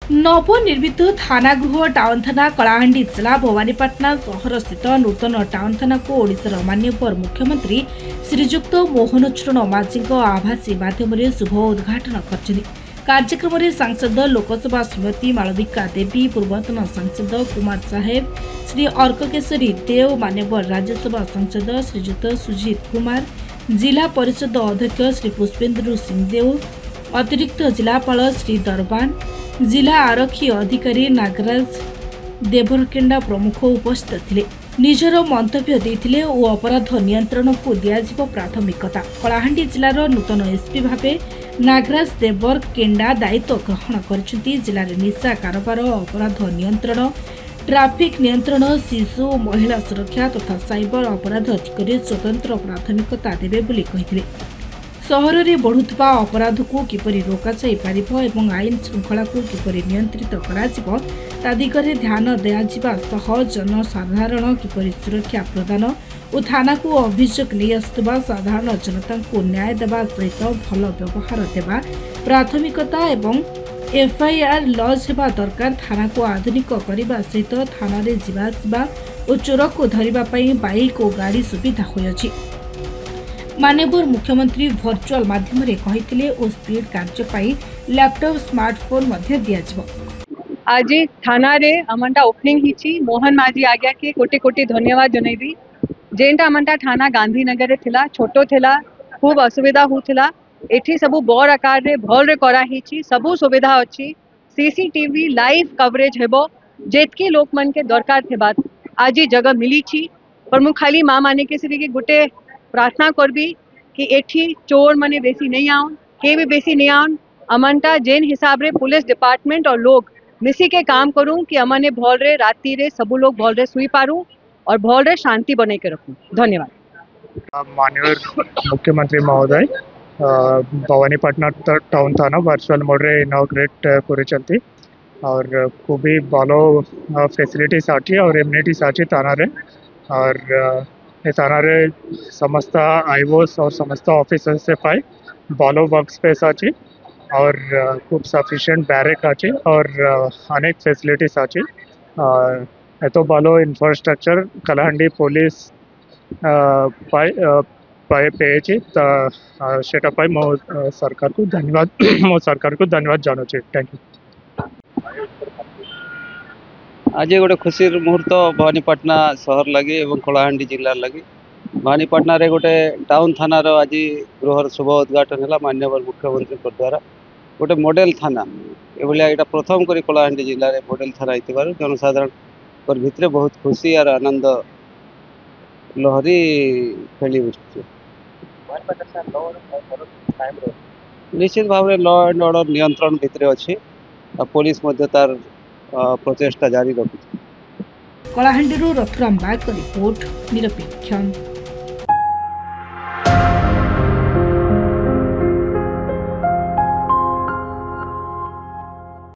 नवनिर्मित थानागृह टाउन थाना कलाहांडी जिला भवानीपाटना सहर स्थित नूतन टाउन थाना को ओडिशार माननीय मुख्यमंत्री श्रीजुक्त मोहन चरण माझी आभासी माध्यम शुभ उद्घाटन कर कार्यक्रम में सांसद लोकसभा श्रीमती मालविका देवी, पूर्वतन सांसद कुमार साहेब, श्री अर्ककेशरी देव, मान्यवर राज्यसभा सांसद श्रीजुक्त सुजीत कुमार, जिला परिषद अध्यक्ष श्री पुष्पेन्द्र सिंहदेव, अतिरिक्त जिलापाल श्री दरबान, जिला आरक्षी अधिकारी नागराज देवरकेंडा प्रमुख उपस्थित थिले। निजर मंतव्य देथिले ओ अपराध नियंत्रण को दियाजिबो प्राथमिकता। कलाहांडी जिलार नूतन एसपी भावे नागराज देवरकेंडा दायित्व ग्रहण करछंती। जिले निशा कारोबार, अपराध नियंत्रण, ट्राफिक नियंत्रण, शिशु महिला सुरक्षा तथा साइबर अपराध अधिकारी स्वतंत्र प्राथमिकता देबे बोली कहिथिले। सहर में बढ़ुवा अपराध को किपरि रोका जाई पारिबो एवं आईन श्रृंखला को किपरि नियंत्रित कराजिबो ता दिगरे ध्यान दियाजिबा सह जनसाधारण किपरि सुरक्षा प्रदान और थाना को अभियोग नहीं आसुवा साधारण जनता को न्याय देवा सहित भल व्यवहार देवा प्राथमिकता एवं एफआईआर लॉज हेबा दरकार। थाना को आधुनिक करने सहित थाना रे जीवा आसिबा और चोर को धरिबा पई बाइक और गाड़ी सुविधा होयछि। माननीय मुख्यमंत्री वर्चुअल माध्यम रे कहिथिले ओ स्पीड कार्य पाई लैपटॉप स्मार्टफोन मध्ये दियाजिबो। आज थाना रे अमंटा ओपनिंग हिची मोहन माझी आज्ञा के कोटी कोटी धन्यवाद जनैबी। जेंटा अमंटा थाना गांधीनगर रे थिला, छोटो थिला, खूब असुविधा होथिला, एठी सबु बड़ आकार रे भल रे करा हिची, सबु सुविधा अछि। सीसीटीवी लाइव कवरेज हेबो, जेतकी लोक मन के दरकार थे बात आज जगह मिली छी। पर मु खाली मां माने के सिबी के गुटे प्रार्थना करबी कि एठी चोर माने बेसी नहीं आउन, के भी बेसी नहीं आउन। अमंटा जेन हिसाब रे पुलिस डिपार्टमेंट और लोग मिसी के काम करूं कि अमने भल रे राती रे सबु लोग भल रे सुई पारूं और भल रे शांति बने के रखूं। धन्यवाद। माननीय मुख्यमंत्री महोदय भवानीपाटना टाउन थाना वर्चुअल मोड रे इनॉग्रेट करिसंती और खूब भलो फैसिलिटीज आछि और एम्यूनिटीज आछि थाना रे। और थाना रे समस्त आईओएस और समस्त ऑफिसर्स से पाई भलो वर्क स्पेस आछि और खूब सफिशिएंट बैरक आछि और अनेक फैसिलिटीज आछि। एतो भलो इंफ्रास्ट्रक्चर कलाहांडी पुलिस पाई पेयछि सेटा पाई मो सरकार को धन्यवाद जानुछि। Thank you. आज गोटे खुशी मुहूर्त भवानीपाटना सहर लगी एवं कलाहांडी जिला लगी। भवानीपाटना रे गोटे टाउन थाना रो आज गृहर शुभ उद्घाटन है माननीय मुख्यमंत्री द्वारा। गोटे मॉडल थाना एभलिया एटा प्रथम करी कलाहांडी जिले में मॉडल थाना होइतिबारु जनसाधारण भितर बहुत खुशी और आनंद लहरी खेली उठुछि। निश्चित भाव लॉ एंड ऑर्डर नियंत्रण भितर अच्छी पुलिस तार प्रचेष्टा जारी रखुछि। कलाहांडी रथुराम बाग रिपोर्ट निरपेक्ष।